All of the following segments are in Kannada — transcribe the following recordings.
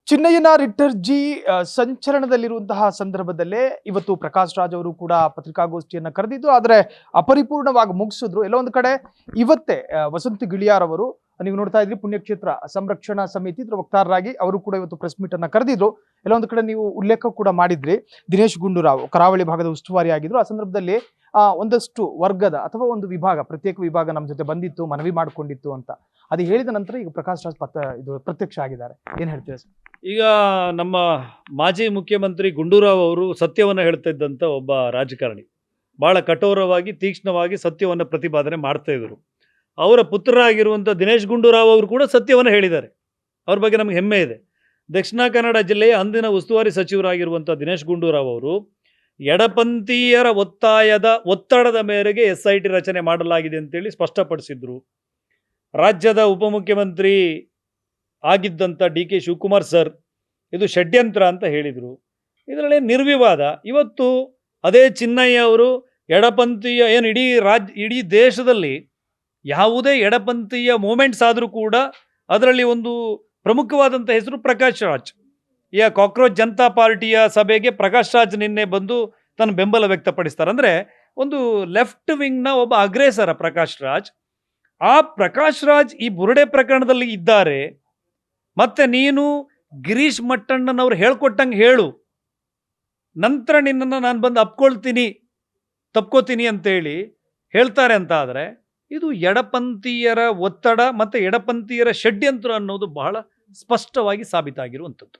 ಚಿನ್ನಯ್ಯನ ರಿಟರ್ಜಿ ಸಂಚಲನದಲ್ಲಿರುವಂತಹ ಸಂದರ್ಭದಲ್ಲೇ ಇವತ್ತು ಪ್ರಕಾಶ್ ರಾಜ್ ಅವರು ಕೂಡ ಪತ್ರಿಕಾಗೋಷ್ಠಿಯನ್ನ ಕರೆದಿದ್ದು. ಆದರೆ ಅಪರಿಪೂರ್ಣವಾಗಿ ಮುಗಿಸಿದ್ರು. ಎಲ್ಲೋ ಒಂದು ಕಡೆ ಇವತ್ತೇ ವಸಂತ್ ಗಿಳಿಯಾರ್ ಅವರು, ನೀವು ನೋಡ್ತಾ ಇದ್ರಿ, ಪುಣ್ಯಕ್ಷೇತ್ರ ಸಂರಕ್ಷಣಾ ಸಮಿತಿ ವಕ್ತಾರರಾಗಿ ಅವರು ಕೂಡ ಇವತ್ತು ಪ್ರೆಸ್ ಮೀಟ್ ಅನ್ನ ಕರೆದಿದ್ರು. ಎಲ್ಲ ಒಂದು ಕಡೆ ನೀವು ಉಲ್ಲೇಖ ಕೂಡ ಮಾಡಿದ್ರಿ, ದಿನೇಶ್ ಗುಂಡೂರಾವ್ ಕರಾವಳಿ ಭಾಗದ ಉಸ್ತುವಾರಿ ಆಗಿದ್ರು. ಆ ಸಂದರ್ಭದಲ್ಲಿ ಒಂದಷ್ಟು ವರ್ಗದ ಅಥವಾ ಒಂದು ವಿಭಾಗ, ಪ್ರತ್ಯೇಕ ವಿಭಾಗ ನಮ್ಮ ಜೊತೆ ಬಂದಿತ್ತು, ಮನವಿ ಮಾಡಿಕೊಂಡಿತ್ತು ಅಂತ. ಅದು ಹೇಳಿದ ನಂತರ ಈಗ ಪ್ರಕಾಶ್ ರಾಜ್ ಇದು ಪ್ರತ್ಯಕ್ಷ ಆಗಿದ್ದಾರೆ. ಏನ್ ಹೇಳ್ತೀರಾ ಸರ್? ಈಗ ನಮ್ಮ ಮಾಜಿ ಮುಖ್ಯಮಂತ್ರಿ ಗುಂಡೂರಾವ್ ಅವರು ಸತ್ಯವನ್ನು ಹೇಳ್ತಾ ಇದ್ದಂಥ ಒಬ್ಬ ರಾಜಕಾರಣಿ, ಬಹಳ ಕಠೋರವಾಗಿ ತೀಕ್ಷ್ಣವಾಗಿ ಸತ್ಯವನ್ನು ಪ್ರತಿಪಾದನೆ ಮಾಡ್ತಾ ಇದ್ರು. ಅವರ ಪುತ್ರರಾಗಿರುವಂಥ ದಿನೇಶ್ ಗುಂಡೂರಾವ್ ಅವರು ಕೂಡ ಸತ್ಯವನ್ನು ಹೇಳಿದ್ದಾರೆ. ಅವ್ರ ಬಗ್ಗೆ ನಮಗೆ ಹೆಮ್ಮೆ ಇದೆ. ದಕ್ಷಿಣ ಕನ್ನಡ ಜಿಲ್ಲೆಯ ಅಂದಿನ ಉಸ್ತುವಾರಿ ಸಚಿವರಾಗಿರುವಂಥ ದಿನೇಶ್ ಗುಂಡೂರಾವ್ ಅವರು ಎಡಪಂಥೀಯರ ಒತ್ತಡದ ಮೇರೆಗೆ SIT ರಚನೆ ಮಾಡಲಾಗಿದೆ ಅಂತೇಳಿ ಸ್ಪಷ್ಟಪಡಿಸಿದ್ರು. ರಾಜ್ಯದ ಉಪಮುಖ್ಯಮಂತ್ರಿ ಆಗಿದ್ದಂಥ DK ಶಿವಕುಮಾರ್ ಸರ್ ಇದು ಷಡ್ಯಂತ್ರ ಅಂತ ಹೇಳಿದರು. ಇದರಲ್ಲಿ ನಿರ್ವಿವಾದ. ಇವತ್ತು ಅದೇ ಚಿನ್ನಯ್ಯ ಅವರು ಎಡಪಂಥೀಯ ಇಡೀ ದೇಶದಲ್ಲಿ ಯಾವುದೇ ಎಡಪಂಥೀಯ ಮೂಮೆಂಟ್ಸ್ ಆದರೂ ಕೂಡ ಅದರಲ್ಲಿ ಒಂದು ಪ್ರಮುಖವಾದಂಥ ಹೆಸರು ಪ್ರಕಾಶ್ ರಾಜ್. ಈಗ ಕಾಕ್ರೋಚ್ ಜನತಾ ಪಾರ್ಟಿಯ ಸಭೆಗೆ ಪ್ರಕಾಶ್ ರಾಜ್ ನಿನ್ನೆ ಬಂದು ತನ್ನ ಬೆಂಬಲ ವ್ಯಕ್ತಪಡಿಸ್ತಾರೆ. ಅಂದರೆ ಒಂದು ಲೆಫ್ಟ್ ವಿಂಗ್ನ ಒಬ್ಬ ಅಗ್ರೇಸರ ಪ್ರಕಾಶ್ ರಾಜ್. ಆ ಪ್ರಕಾಶ್ ರಾಜ್ ಈ ಬುರುಡೆ ಪ್ರಕರಣದಲ್ಲಿ ಇದ್ದಾರೆ. ಮತ್ತೆ ನೀನು ಗಿರೀಶ್ ಮಟ್ಟಣ್ಣನವ್ರು ಹೇಳ್ಕೊಟ್ಟಂಗೆ ಹೇಳು, ನಂತರ ನಿನ್ನನ್ನು ನಾನು ಬಂದು ತಪ್ಕೋತೀನಿ ಅಂತೇಳಿ ಹೇಳ್ತಾರೆ ಅಂತ ಆದರೆ, ಇದು ಎಡಪಂಥೀಯರ ಒತ್ತಡ ಮತ್ತು ಎಡಪಂಥೀಯರ ಷಡ್ಯಂತ್ರ ಅನ್ನೋದು ಬಹಳ ಸ್ಪಷ್ಟವಾಗಿ ಸಾಬೀತಾಗಿರುವಂಥದ್ದು.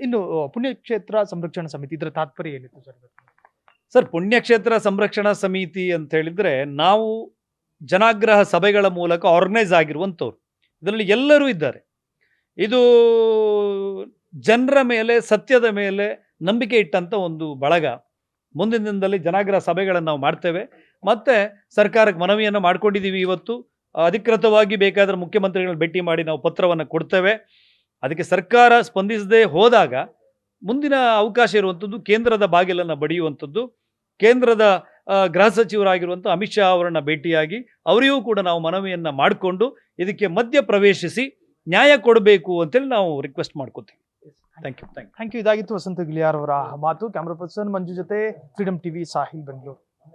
ಇನ್ನು ಪುಣ್ಯಕ್ಷೇತ್ರ ಸಂರಕ್ಷಣಾ ಸಮಿತಿ, ಇದರ ತಾತ್ಪರ್ಯ ಏನಿತ್ತು ಸರ್? ಸರ್, ಪುಣ್ಯಕ್ಷೇತ್ರ ಸಂರಕ್ಷಣಾ ಸಮಿತಿ ಅಂತ ಹೇಳಿದರೆ ನಾವು ಜನಾಗ್ರಹ ಸಭೆಗಳ ಮೂಲಕ ಆರ್ಗನೈಸ್ ಆಗಿರುವಂಥವ್ರು. ಇದರಲ್ಲಿ ಎಲ್ಲರೂ ಇದ್ದಾರೆ. ಇದು ಜನರ ಮೇಲೆ, ಸತ್ಯದ ಮೇಲೆ ನಂಬಿಕೆ ಇಟ್ಟಂಥ ಒಂದು ಬಳಗ. ಮುಂದಿನ ದಿನದಲ್ಲಿ ಜನಾಗ್ರಹ ಸಭೆಗಳನ್ನು ನಾವು ಮಾಡ್ತೇವೆ. ಮತ್ತು ಸರ್ಕಾರಕ್ಕೆ ಮನವಿಯನ್ನು ಮಾಡ್ಕೊಂಡಿದ್ದೀವಿ. ಇವತ್ತು ಅಧಿಕೃತವಾಗಿ ಬೇಕಾದರೆ ಮುಖ್ಯಮಂತ್ರಿಗಳನ್ನ ಭೇಟಿ ಮಾಡಿ ನಾವು ಪತ್ರವನ್ನು ಕೊಡ್ತೇವೆ. ಅದಕ್ಕೆ ಸರ್ಕಾರ ಸ್ಪಂದಿಸದೆ ಹೋದಾಗ ಮುಂದಿನ ಅವಕಾಶ ಇರುವಂಥದ್ದು ಕೇಂದ್ರದ ಬಾಗಿಲನ್ನು ಬಡಿಯುವಂಥದ್ದು. ಕೇಂದ್ರದ ಗೃಹ ಸಚಿವರಾಗಿರುವಂಥ ಅಮಿತ್ ಶಾ ಅವರನ್ನು ಭೇಟಿಯಾಗಿ ಅವರಿಗೂ ಕೂಡ ನಾವು ಮನವಿಯನ್ನು ಮಾಡಿಕೊಂಡು ಇದಕ್ಕೆ ಮಧ್ಯ ಪ್ರವೇಶಿಸಿ ನ್ಯಾಯ ಕೊಡಬೇಕು ಅಂತೇಳಿ ನಾವು ರಿಕ್ವೆಸ್ಟ್ ಮಾಡ್ಕೋತೀವಿ. Thank you. ಇದಾಗಿತ್ತು ವಸಂತ್ ಗಿಳಿಯಾರ್ ಅವರ ಮಾತು. ಕ್ಯಾಮ್ರಾ ಪರ್ಸನ್ ಮಂಜು ಜೊತೆ, ಫ್ರೀಡಮ್ TV, ಸಾಹಿಲ್, ಬೆಂಗಳೂರು.